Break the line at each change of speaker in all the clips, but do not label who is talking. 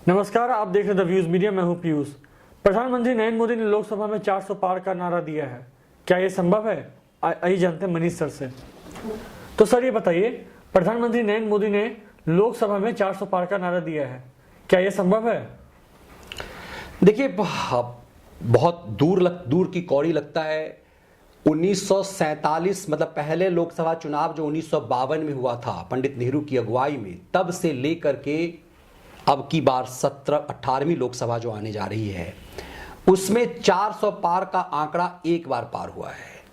नमस्कार, आप देख रहे द व्यूज मीडिया। मैं हूं पीयूष। प्रधानमंत्री नरेंद्र मोदी ने लोकसभा में 400 पार का नारा दिया है। क्या यह संभव है? आइए जानते हैं मनीष सर से। तो सर ये बताइए, प्रधानमंत्री नरेंद्र मोदी ने लोकसभा में 400 पार का नारा दिया है, क्या यह संभव है?
देखिए, बहुत दूर की कौड़ी लगता है। 1947 मतलब पहले लोकसभा चुनाव जो 1952 में हुआ था पंडित नेहरू की अगुवाई में, तब से लेकर के अब की बार 18वीं लोकसभा जो आने जा रही है, उसमें 400 पार का आंकड़ा एक बार पार हुआ है।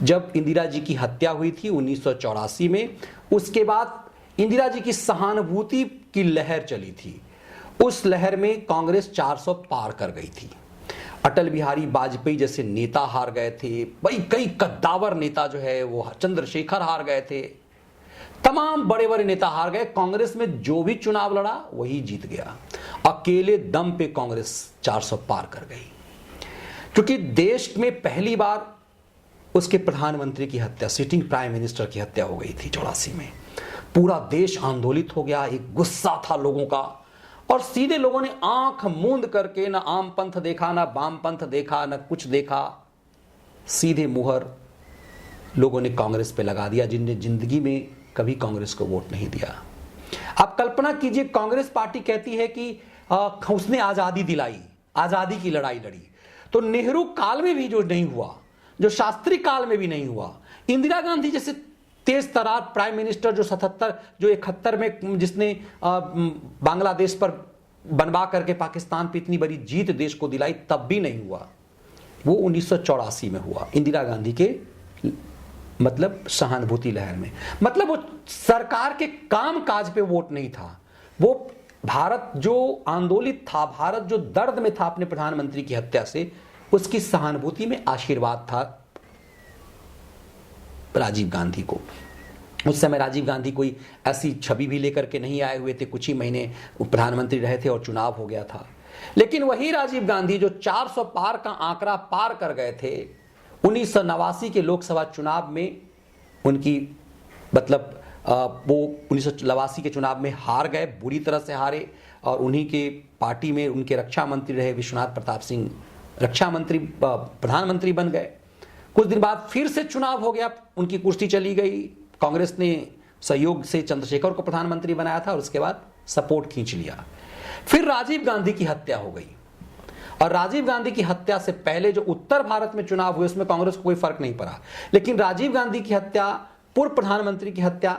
जब इंदिरा जी की हत्या हुई थी 1984 में, उसके बाद इंदिरा जी की सहानुभूति की लहर चली थी। उस लहर में कांग्रेस 400 पार कर गई थी। अटल बिहारी वाजपेयी जैसे नेता हार गए थे, भाई कई कद्दावर नेता जो है वो चंद्रशेखर हार गए थे, तमाम बड़े बड़े नेता हार गए। कांग्रेस में जो भी चुनाव लड़ा वही जीत गया। अकेले दम पे कांग्रेस 400 पार कर गई, क्योंकि देश में पहली बार उसके प्रधानमंत्री की हत्या, सिटिंग प्राइम मिनिस्टर की हत्या हो गई थी 84 में। पूरा देश आंदोलित हो गया, एक गुस्सा था लोगों का, और सीधे लोगों ने आंख मूंद करके ना आम पंथ देखा, ना वाम पंथ देखा, ना कुछ देखा, सीधे मुहर लोगों ने कांग्रेस पे लगा दिया, जिनने जिंदगी में कभी कांग्रेस को वोट नहीं दिया। आप कल्पना कीजिए, कांग्रेस पार्टी कहती है कि उसने आजादी दिलाई, आजादी की लड़ाई लड़ी, तो नेहरू काल में भी जो नहीं हुआ, जो शास्त्री काल में भी नहीं हुआ, इंदिरा गांधी जैसे तेज तरार प्राइम मिनिस्टर जो 71 में जिसने बांग्लादेश पर बनवा करके पाकिस्तान पे इतनी बड़ी जीत देश को दिलाई, तब भी नहीं हुआ। वो 1984 में हुआ, इंदिरा गांधी के मतलब सहानुभूति लहर में। मतलब वो सरकार के काम काज पे वोट नहीं था, वो भारत जो आंदोलित था, भारत जो दर्द में था अपने प्रधानमंत्री की हत्या से, उसकी सहानुभूति में आशीर्वाद था राजीव गांधी को। उस समय राजीव गांधी कोई ऐसी छवि भी लेकर के नहीं आए हुए थे, कुछ ही महीने प्रधानमंत्री रहे थे और चुनाव हो गया था। लेकिन वही राजीव गांधी जो 400 पार का आंकड़ा पार कर गए थे 1989 के लोकसभा चुनाव में, उनकी मतलब वो 1989 के चुनाव में हार गए, बुरी तरह से हारे, और उन्हीं के पार्टी में उनके रक्षा मंत्री रहे विश्वनाथ प्रताप सिंह, रक्षा मंत्री प्रधानमंत्री बन गए। कुछ दिन बाद फिर से चुनाव हो गया, उनकी कुर्सी चली गई, कांग्रेस ने सहयोग से चंद्रशेखर को प्रधानमंत्री बनाया था और उसके बाद सपोर्ट खींच लिया। फिर राजीव गांधी की हत्या हो गई, और राजीव गांधी की हत्या से पहले जो उत्तर भारत में चुनाव हुए उसमें कांग्रेस को कोई फर्क नहीं पड़ा। लेकिन राजीव गांधी की हत्या, पूर्व प्रधानमंत्री की हत्या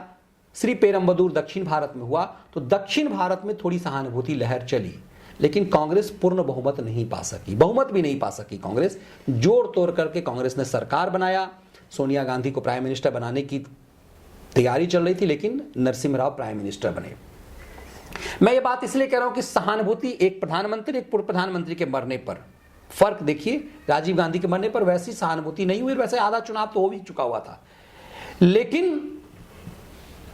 श्री पेरुम्बदूर दक्षिण भारत में हुआ, तो दक्षिण भारत में थोड़ी सहानुभूति लहर चली, लेकिन कांग्रेस पूर्ण बहुमत नहीं पा सकी, बहुमत भी नहीं पा सकी कांग्रेस। जोड़ तोड़ करके कांग्रेस ने सरकार बनाया, सोनिया गांधी को प्राइम मिनिस्टर बनाने की तैयारी चल रही थी, लेकिन नरसिम्हा राव प्राइम मिनिस्टर बने। मैं ये बात इसलिए कह रहा हूं कि सहानुभूति, एक प्रधानमंत्री एक पूर्व प्रधानमंत्री के मरने पर फर्क देखिए, राजीव गांधी के मरने पर वैसी सहानुभूति नहीं हुई, वैसे आधा चुनाव तो हो भी चुका हुआ था। लेकिन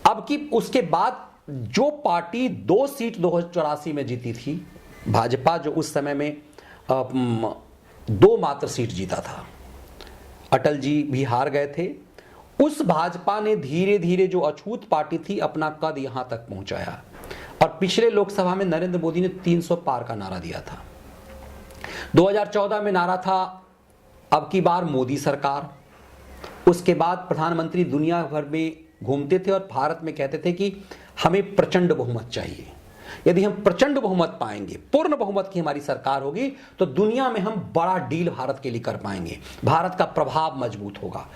अब की उसके बाद जो पार्टी 2 सीट 1984 में जीती थी, भाजपा, जो उस समय में 2 मात्र सीट जीता था, अटल जी भी हार गए थे, उस भाजपा ने धीरे धीरे जो अछूत पार्टी थी अपना कद यहां तक पहुंचाया। और पिछले लोकसभा में नरेंद्र मोदी ने 300 पार का नारा दिया था। 2014 में नारा था अब की बार मोदी सरकार। उसके बाद प्रधानमंत्री दुनिया भर में घूमते थे और भारत में कहते थे कि हमें प्रचंड बहुमत चाहिए, यदि हम प्रचंड बहुमत पाएंगे, पूर्ण बहुमत की हमारी सरकार होगी, तो दुनिया में हम बड़ा डील भारत के लिए कर पाएंगे, भारत का प्रभाव मजबूत होगा।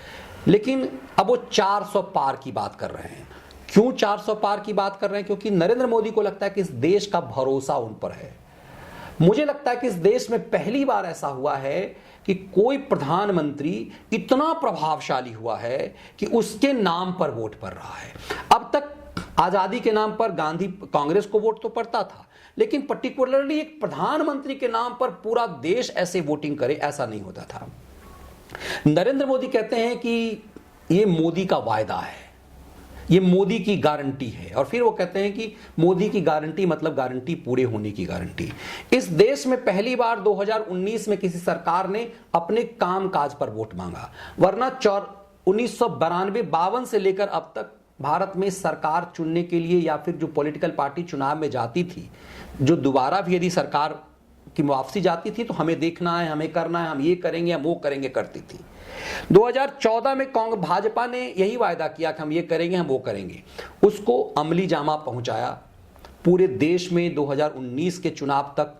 लेकिन अब वो 400 पार की बात कर रहे हैं। क्यों 400 पार की बात कर रहे हैं? क्योंकि नरेंद्र मोदी को लगता है कि इस देश का भरोसा उन पर है। मुझे लगता है कि इस देश में पहली बार ऐसा हुआ है कि कोई प्रधानमंत्री इतना प्रभावशाली हुआ है कि उसके नाम पर वोट पड़ रहा है। अब तक आजादी के नाम पर गांधी, कांग्रेस को वोट तो पड़ता था, लेकिन पर्टिकुलरली एक प्रधानमंत्री के नाम पर पूरा देश ऐसे वोटिंग करे, ऐसा नहीं होता था। नरेंद्र मोदी कहते हैं कि ये मोदी का वायदा है, ये मोदी की गारंटी है, और फिर वो कहते हैं कि मोदी की गारंटी मतलब गारंटी पूरे होने की गारंटी। इस देश में पहली बार 2019 में किसी सरकार ने अपने काम काज पर वोट मांगा, वरना 1992-52 से लेकर अब तक भारत में सरकार चुनने के लिए या फिर जो पॉलिटिकल पार्टी चुनाव में जाती थी, जो दोबारा भी यदि सरकार की वापसी जाती थी तो हमें देखना है, हमें करना है, हम ये करेंगे, हम वो करेंगे करती थी। 2014 में कांग्रेस भाजपा ने यही वायदा किया कि हम ये करेंगे, हम वो करेंगे, उसको अमली जामा पहुंचाया। पूरे देश में 2019 के चुनाव तक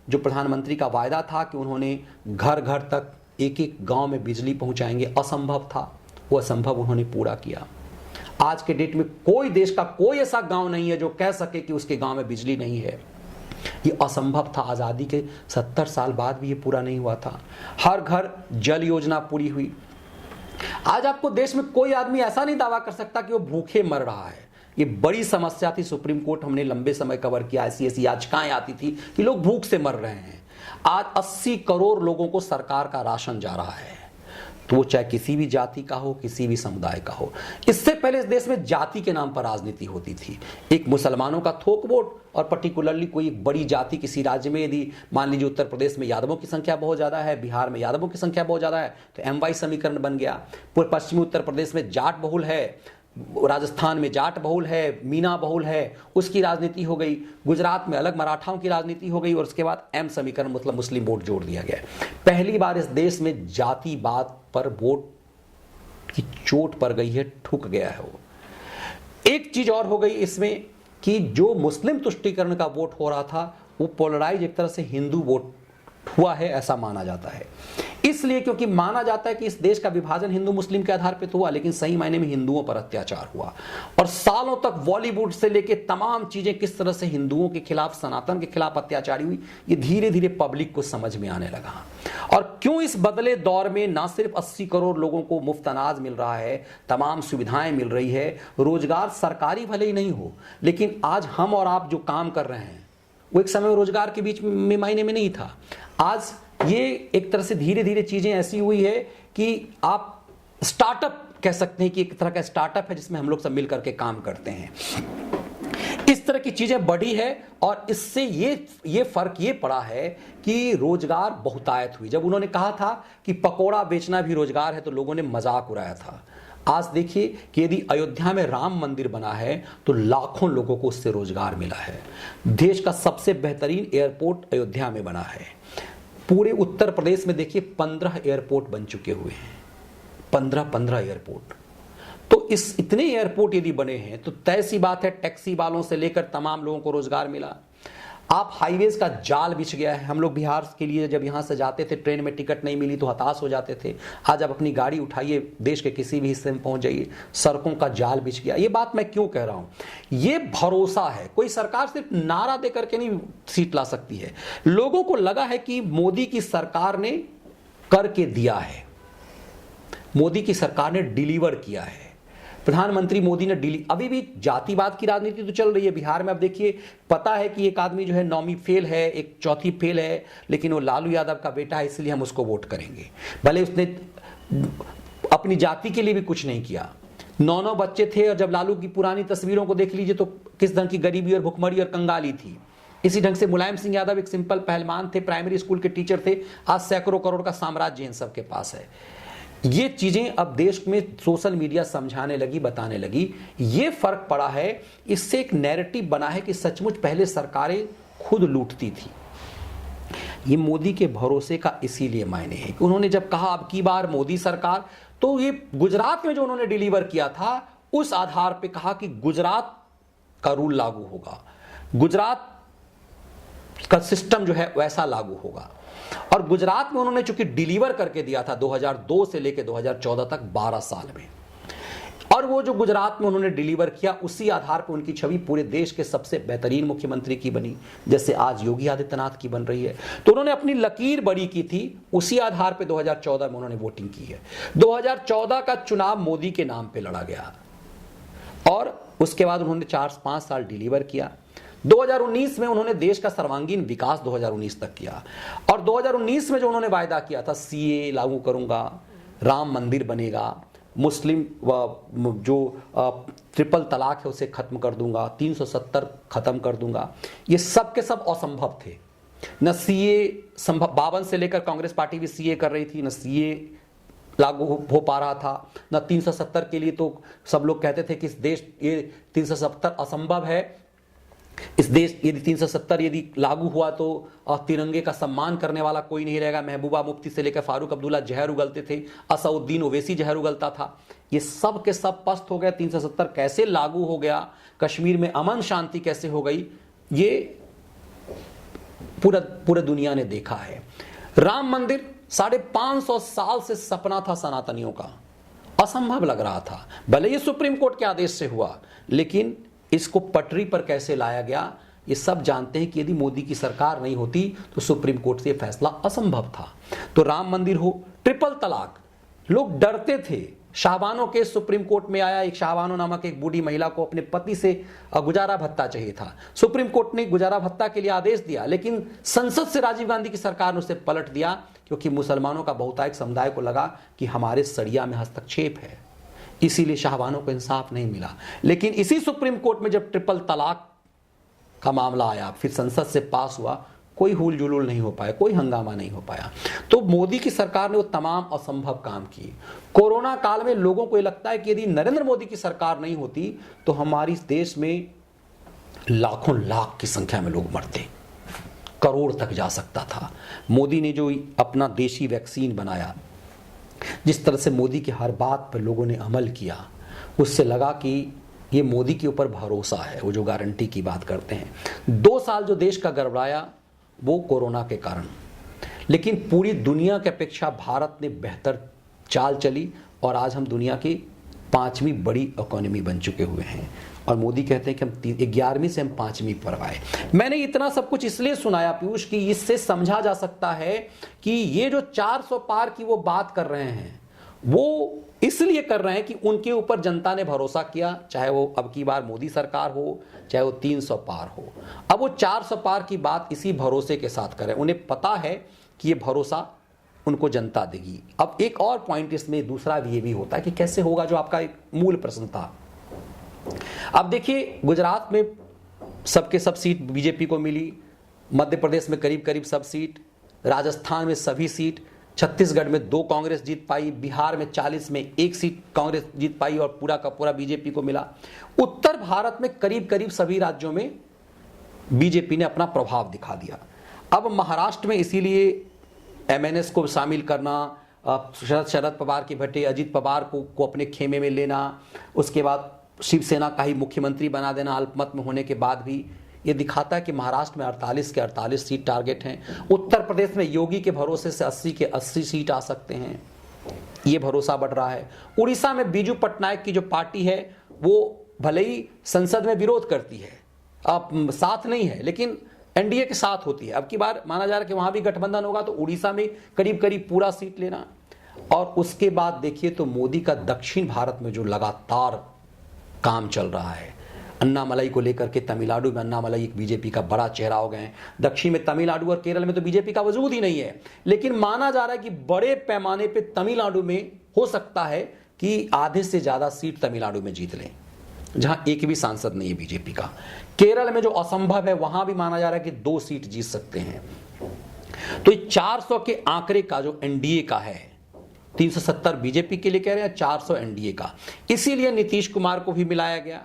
जो प्रधानमंत्री का वायदा था कि उन्होंने घर घर तक एक एक गांव में बिजली पहुंचाएंगे, असंभव था, वो असंभव उन्होंने पूरा किया। आज के डेट में कोई देश का कोई ऐसा गांव नहीं है जो कह सके कि उसके गांव में बिजली नहीं है। ये असंभव था। आज़ादी के 70 साल बाद भी ये पूरा नहीं हुआ था। हर घर जल योजना पूरी हुई। आज आपको देश में कोई आदमी ऐसा नहीं दावा कर सकता कि वो भूखे मर रहा है। ये बड़ी समस्या थी। सुप्रीम कोर्ट हमने लंबे समय कवर किया, ऐसी याचिकाएं आती थी कि लोग भूख से मर रहे हैं। आज 80 करोड़ लोगों को सरकार का राशन जा रहा है, तो वो चाहे किसी भी जाति का हो, किसी भी समुदाय का हो। इससे पहले इस देश में जाति के नाम पर राजनीति होती थी। एक मुसलमानों का थोक वोट और पर्टिकुलरली कोई एक बड़ी जाति किसी राज्य में, यदि मान लीजिए उत्तर प्रदेश में यादवों की संख्या बहुत ज्यादा है, बिहार में यादवों की संख्या बहुत ज्यादा है, तो MY समीकरण बन गया। पूर्व पश्चिमी उत्तर प्रदेश में जाट बहुल है, राजस्थान में जाट बहुल है, मीना बहुल है, उसकी राजनीति हो गई। गुजरात में अलग मराठाओं की राजनीति हो गई और उसके बाद M समीकरण मतलब मुस्लिम वोट जोड़ दिया गया। पहली बार इस देश में जातिवाद पर वोट की चोट पड़ गई है, ठुक गया है वो। एक चीज और हो गई इसमें कि जो मुस्लिम तुष्टीकरण का वोट हो रहा था वो पोलराइज एक तरह से हिंदू वोट हुआ है, ऐसा माना जाता है। इसलिए क्योंकि माना जाता है कि इस देश का विभाजन हिंदू मुस्लिम के आधार पर तो हुआ, लेकिन सही मायने में हिंदुओं पर अत्याचार हुआ। और सालों तक बॉलीवुड से लेके तमाम चीजें किस तरह से हिंदुओं के खिलाफ, सनातन के खिलाफ अत्याचारी हुई, ये धीरे धीरे पब्लिक को समझ में आने लगा। और क्यों इस बदले दौर में ना सिर्फ 80 करोड़ लोगों को मुफ्त अनाज मिल रहा है, तमाम सुविधाएं मिल रही है, रोजगार सरकारी भले ही नहीं हो, लेकिन आज हम और आप जो काम कर रहे हैं वो एक समय रोजगार के बीच में मायने में नहीं था। आज ये एक तरह से धीरे धीरे चीजें ऐसी हुई है कि आप स्टार्टअप कह सकते हैं कि एक तरह का स्टार्टअप है जिसमें हम लोग सब मिलकर के काम करते हैं। इस तरह की चीजें बढ़ी है और इससे ये फर्क ये पड़ा है कि रोजगार बहुतायत हुई। जब उन्होंने कहा था कि पकोड़ा बेचना भी रोजगार है तो लोगों ने मजाक उड़ाया था। आज देखिए कि यदि अयोध्या में राम मंदिर बना है तो लाखों लोगों को उससे रोजगार मिला है। देश का सबसे बेहतरीन एयरपोर्ट अयोध्या में बना है। पूरे उत्तर प्रदेश में देखिए 15 एयरपोर्ट बन चुके हुए हैं, 15 एयरपोर्ट। तो इस इतने एयरपोर्ट यदि बने हैं तो तय सी बात है टैक्सी वालों से लेकर तमाम लोगों को रोजगार मिला। आप हाईवेज का जाल बिछ गया है। हम लोग बिहार के लिए जब यहां से जाते थे, ट्रेन में टिकट नहीं मिली तो हताश हो जाते थे। आज आप अपनी गाड़ी उठाइए, देश के किसी भी हिस्से में पहुंच जाइए, सड़कों का जाल बिछ गया। ये बात मैं क्यों कह रहा हूं? ये भरोसा है। कोई सरकार सिर्फ नारा दे करके नहीं सीट ला सकती है। लोगों को लगा है कि मोदी की सरकार ने करके दिया है, मोदी की सरकार ने डिलीवर किया है। प्रधानमंत्री मोदी ने अभी भी जातिवाद की राजनीति तो चल रही है बिहार में। अब देखिए, पता है कि एक आदमी जो है 9वीं फेल है, एक 4थी फेल है, लेकिन वो लालू यादव का बेटा है, इसलिए हम उसको वोट करेंगे। भले उसने अपनी जाति के लिए भी कुछ नहीं किया। 9 बच्चे थे और जब लालू की पुरानी तस्वीरों को देख लीजिए तो किस ढंग की गरीबी और भुखमरी और कंगाली थी। इसी ढंग से मुलायम सिंह यादव एक सिंपल पहलवान थे, प्राइमरी स्कूल के टीचर थे। आज सैकड़ों करोड़ का साम्राज्य इन सबके पास है। ये चीजें अब देश में सोशल मीडिया समझाने लगी, बताने लगी। ये फर्क पड़ा है। इससे एक नैरेटिव बना है कि सचमुच पहले सरकारें खुद लूटती थी। ये मोदी के भरोसे का इसीलिए मायने है कि उन्होंने जब कहा अब की बार मोदी सरकार, तो ये गुजरात में जो उन्होंने डिलीवर किया था उस आधार पे कहा कि गुजरात का रूल लागू होगा, गुजरात का सिस्टम जो है वैसा लागू होगा। और गुजरात में उन्होंने चूंकि डिलीवर करके दिया था 2002 से लेकर 2014 तक 12 साल में, और वो जो गुजरात में उन्होंने डिलीवर किया उसी आधार पर उनकी छवि पूरे देश के सबसे बेहतरीन मुख्यमंत्री की बनी, जैसे आज योगी आदित्यनाथ की बन रही है। तो उन्होंने अपनी लकीर बड़ी की थी, उसी आधार पर 2014 में उन्होंने वोटिंग की है। 2014 का चुनाव मोदी के नाम पर लड़ा गया और उसके बाद उन्होंने 4-5 साल डिलीवर किया। 2019 में उन्होंने देश का सर्वांगीण विकास 2019 तक किया और 2019 में जो उन्होंने वायदा किया था CAA लागू करूंगा, राम मंदिर बनेगा, मुस्लिम जो ट्रिपल तलाक है उसे खत्म कर दूंगा, 370 खत्म कर दूंगा, ये सब के सब असंभव थे। न CAA संभव, 52 से लेकर कांग्रेस पार्टी भी CAA कर रही थी, न CAA लागू हो पा रहा था, न 370 के लिए तो सब लोग कहते थे कि इस देश ये 370 असंभव है, इस देश यदि 370 यदि लागू हुआ तो तिरंगे का सम्मान करने वाला कोई नहीं रहेगा। महबूबा मुफ्ती से लेकर फारूक अब्दुल्ला जहर उगलते थे, असउद्दीन ओवैसी जहर उगलता था, ये सब के सब पस्त हो गए। 370 कैसे लागू हो गया, कश्मीर में अमन शांति कैसे हो गई, ये पूरा दुनिया ने देखा है। राम मंदिर 550 साल से सपना था सनातनियों का, असंभव लग रहा था, भले ये सुप्रीम कोर्ट के आदेश से हुआ, लेकिन इसको पटरी पर कैसे लाया गया ये सब जानते हैं कि यदि मोदी की सरकार नहीं होती तो सुप्रीम कोर्ट से फैसला असंभव था। तो राम मंदिर हो, ट्रिपल तलाक, लोग डरते थे। शाहबानो के सुप्रीम कोर्ट में आया, एक शाहबानो नामक एक बूढ़ी महिला को अपने पति से गुजारा भत्ता चाहिए था, सुप्रीम कोर्ट ने गुजारा भत्ता के लिए आदेश दिया, लेकिन संसद से राजीव गांधी की सरकार ने उसे पलट दिया, क्योंकि मुसलमानों का बहुतायत समुदाय को लगा कि हमारे सरिया में हस्तक्षेप है, इसीलिए शाहबानों को इंसाफ नहीं मिला। लेकिन इसी सुप्रीम कोर्ट में जब ट्रिपल तलाक का मामला आया, फिर संसद से पास हुआ, कोई हुल जुलूल नहीं हो पाया, कोई हंगामा नहीं हो पाया। तो मोदी की सरकार ने वो तमाम असंभव काम किए। कोरोना काल में लोगों को ये लगता है कि यदि नरेंद्र मोदी की सरकार नहीं होती तो हमारे इस देश में लाखों लाख की संख्या में लोग मरते, करोड़ तक जा सकता था। मोदी ने जो अपना देशी वैक्सीन बनाया, जिस तरह से मोदी की हर बात पर लोगों ने अमल किया, उससे लगा कि ये मोदी के ऊपर भरोसा है। वो जो गारंटी की बात करते हैं, 2 साल जो देश का गड़बड़ाया वो कोरोना के कारण, लेकिन पूरी दुनिया की अपेक्षा भारत ने बेहतर चाल चली और आज हम दुनिया की 5वीं बड़ी इकोनॉमी बन चुके हुए हैं। और मोदी कहते हैं कि हम 11वीं से हम 5वीं पर आए। मैंने इतना सब कुछ इसलिए सुनाया पीयूष कि इससे समझा जा सकता है कि ये जो 400 पार की वो बात कर रहे हैं वो इसलिए कर रहे हैं कि उनके ऊपर जनता ने भरोसा किया, चाहे वो अब की बार मोदी सरकार हो, चाहे वो 300 पार हो। अब वो 400 पार की बात इसी भरोसे के साथ करें, उन्हें पता है कि ये भरोसा उनको जनता देगी। अब एक और पॉइंट इसमें दूसरा ये भी होता है कि कैसे होगा, जो आपका एक मूल प्रश्न था। अब देखिए, गुजरात में सबके सब सीट बीजेपी को मिली, मध्य प्रदेश में करीब करीब सब सीट, राजस्थान में सभी सीट, छत्तीसगढ़ में 2 कांग्रेस जीत पाई, बिहार में 40 में 1 सीट कांग्रेस जीत पाई और पूरा का पूरा बीजेपी को मिला। उत्तर भारत में करीब करीब सभी राज्यों में बीजेपी ने अपना प्रभाव दिखा दिया। अब महाराष्ट्र में इसीलिए एमएनएस को शामिल करना, शरद पवार के भट्टे अजीत पवार को अपने खेमे में लेना, उसके बाद शिवसेना का ही मुख्यमंत्री बना देना अल्पमत में होने के बाद भी, ये दिखाता है कि महाराष्ट्र में 48 के 48 सीट टारगेट हैं। उत्तर प्रदेश में योगी के भरोसे से 80 के 80 सीट आ सकते हैं, ये भरोसा बढ़ रहा है। उड़ीसा में बीजू पटनायक की जो पार्टी है वो भले ही संसद में विरोध करती है, अब साथ नहीं है, लेकिन एनडीए के साथ होती है। अब की बार माना जा रहा है कि वहां भी गठबंधन होगा, तो उड़ीसा में करीब करीब पूरा सीट लेना। और उसके बाद देखिए तो मोदी का दक्षिण भारत में जो लगातार काम चल रहा है, अन्नामलाई को लेकर के तमिलनाडु में अन्नामलाई एक बीजेपी का बड़ा चेहरा हो गए हैं। दक्षिण में तमिलनाडु और केरल में तो बीजेपी का वजूद ही नहीं है, लेकिन माना जा रहा है कि बड़े पैमाने पे तमिलनाडु में हो सकता है कि आधे से ज्यादा सीट तमिलनाडु में जीत लें, जहां एक भी सांसद नहीं है बीजेपी का। केरल में जो असंभव है वहां भी माना जा रहा है कि 2 सीट जीत सकते हैं। तो 400 के आंकड़े का जो एनडीए का है, 370 बीजेपी के लिए कह रहे हैं, 400 एनडीए का, इसीलिए नीतीश कुमार को भी मिलाया गया।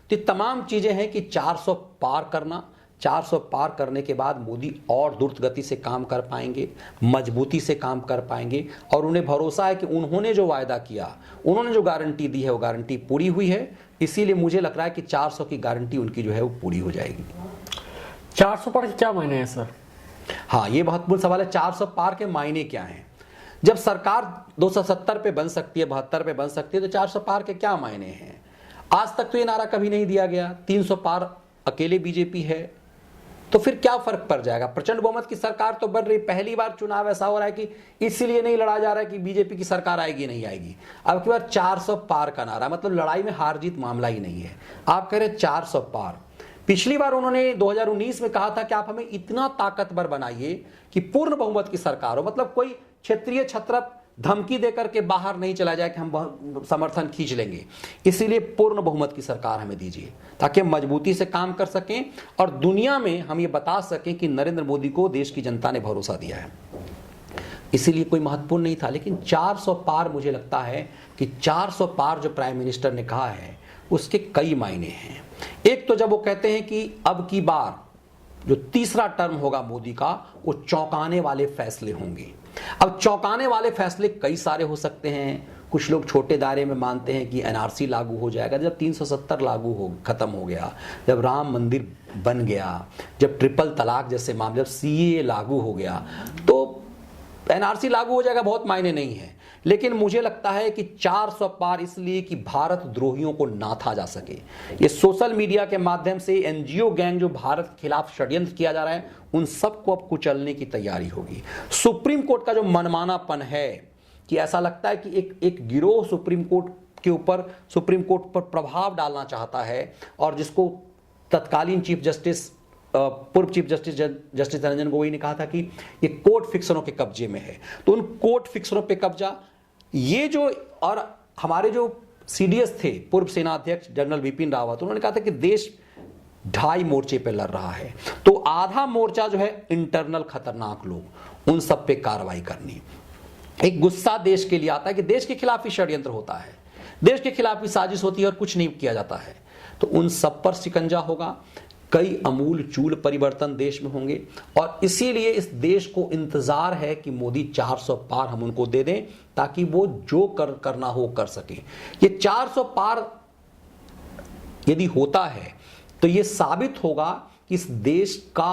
तो तमाम चीजें हैं कि 400 पार करना, 400 पार करने के बाद मोदी और द्रुत गति से काम कर पाएंगे, मजबूती से काम कर पाएंगे, और उन्हें भरोसा है कि उन्होंने जो वायदा किया, उन्होंने जो गारंटी दी है वो गारंटी पूरी हुई है। इसीलिए मुझे लग रहा है कि 400 की गारंटी उनकी जो है वो पूरी हो जाएगी।
400 पार के क्या मायने हैं सर?
हाँ, ये महत्वपूर्ण सवाल है। 400 पार के मायने क्या हैं? जब सरकार 270 पे बन सकती है, 72 पे बन सकती है, तो 400 पार के क्या मायने हैं? आज तक तो ये नारा कभी नहीं दिया गया। 300 पार अकेले बीजेपी है, तो फिर क्या फर्क पड़ जाएगा? प्रचंड बहुमत की सरकार तो बन रही। पहली बार चुनाव ऐसा हो रहा है कि इसलिए नहीं लड़ा जा रहा है कि बीजेपी की सरकार आएगी नहीं आएगी। अब की बार 400 पार का नारा, मतलब लड़ाई में हार जीत मामला ही नहीं है। आप कह रहे 400 पार। पिछली बार उन्होंने 2019 में कहा था कि आप हमें इतना ताकतवर बनाइए कि पूर्ण बहुमत की सरकार हो, मतलब कोई क्षेत्रीय छत्रप धमकी देकर के बाहर नहीं चला जाए कि हम समर्थन खींच लेंगे। इसीलिए पूर्ण बहुमत की सरकार हमें दीजिए, ताकि हम मजबूती से काम कर सकें और दुनिया में हम ये बता सकें कि नरेंद्र मोदी को देश की जनता ने भरोसा दिया है। इसीलिए कोई महत्वपूर्ण नहीं था। लेकिन 400 पार, मुझे लगता है कि 400 पार जो प्राइम मिनिस्टर ने कहा है उसके कई मायने हैं। एक तो जब वो कहते हैं कि अब की बार जो तीसरा टर्म होगा मोदी का, वो चौंकाने वाले फैसले होंगे। अब चौंकाने वाले फैसले कई सारे हो सकते हैं। कुछ लोग छोटे दायरे में मानते हैं कि एनआरसी लागू हो जाएगा, जब 370 खत्म हो गया, जब राम मंदिर बन गया, जब ट्रिपल तलाक जैसे मामले, जब सीएए लागू हो गया, तो एनआरसी लागू हो जाएगा, बहुत मायने नहीं है। लेकिन मुझे लगता है कि 400 पार इसलिए कि भारत द्रोहियों को नाथा जा सके। ये सोशल मीडिया के माध्यम से एनजीओ गैंग जो भारत के खिलाफ षड्यंत्र किया जा रहा है, उन सबको अब कुचलने की तैयारी होगी। सुप्रीम कोर्ट का जो मनमानापन है कि ऐसा लगता है कि एक गिरोह सुप्रीम कोर्ट पर प्रभाव डालना चाहता है, और जिसको तत्कालीन चीफ जस्टिस, पूर्व चीफ जस्टिस रंजन गोगोई ने कहा था कि ये कोर्ट फिक्सरों के कब्जे में है। तो उन कोर्ट फिक्सरों पे कब्जा, ये जो, और हमारे जो सीडीएस थे पूर्व सेनाध्यक्ष जनरल विपिन रावत, उन्होंने कहा था कि देश 2.5 मोर्चे पे लड़ रहा है, तो आधा मोर्चा जो है इंटरनल खतरनाक लोग, उन सब पे कार्रवाई करनी। एक गुस्सा देश के लिए आता है कि देश के खिलाफ ही षड्यंत्र होता है, देश के खिलाफ ही साजिश होती है और कुछ नहीं किया जाता है, तो उन सब पर शिकंजा होगा। कई अमूल चूल परिवर्तन देश में होंगे, और इसीलिए इस देश को इंतजार है कि मोदी 400 पार हम उनको दे दें, ताकि वो जो करना हो कर सके। ये 400 पार यदि होता है तो ये साबित होगा कि इस देश का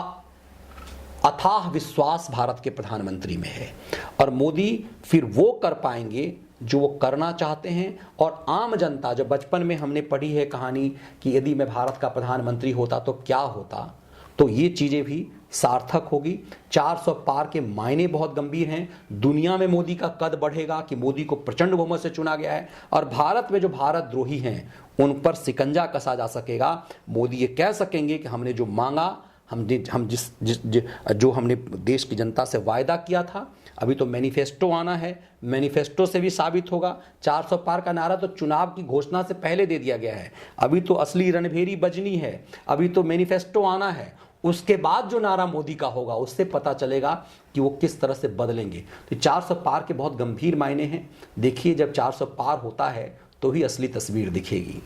अथाह विश्वास भारत के प्रधानमंत्री में है, और मोदी फिर वो कर पाएंगे जो वो करना चाहते हैं। और आम जनता, जो बचपन में हमने पढ़ी है कहानी कि यदि मैं भारत का प्रधानमंत्री होता तो क्या होता, तो ये चीजें भी सार्थक होगी। 400 पार के मायने बहुत गंभीर हैं। दुनिया में मोदी का कद बढ़ेगा कि मोदी को प्रचंड बहुमत से चुना गया है, और भारत में जो भारत द्रोही हैं उन पर शिकंजा कसा जा सकेगा। मोदी ये कह सकेंगे कि हमने जो मांगा, जो हमने देश की जनता से वायदा किया था, अभी तो मैनिफेस्टो आना है, मैनिफेस्टो से भी साबित होगा। 400 पार का नारा तो चुनाव की घोषणा से पहले दे दिया गया है, अभी तो असली रणभेरी बजनी है, अभी तो मैनिफेस्टो आना है। उसके बाद जो नारा मोदी का होगा उससे पता चलेगा कि वो किस तरह से बदलेंगे। तो 400 पार के बहुत गंभीर मायने हैं। देखिए, जब 400 पार होता है तो ही असली तस्वीर दिखेगी।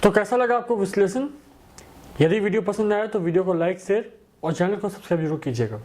तो कैसा लगा आपको विश्लेषण? यदि वीडियो पसंद आया तो वीडियो को लाइक, शेयर और चैनल को सब्सक्राइब जरूर कीजिएगा।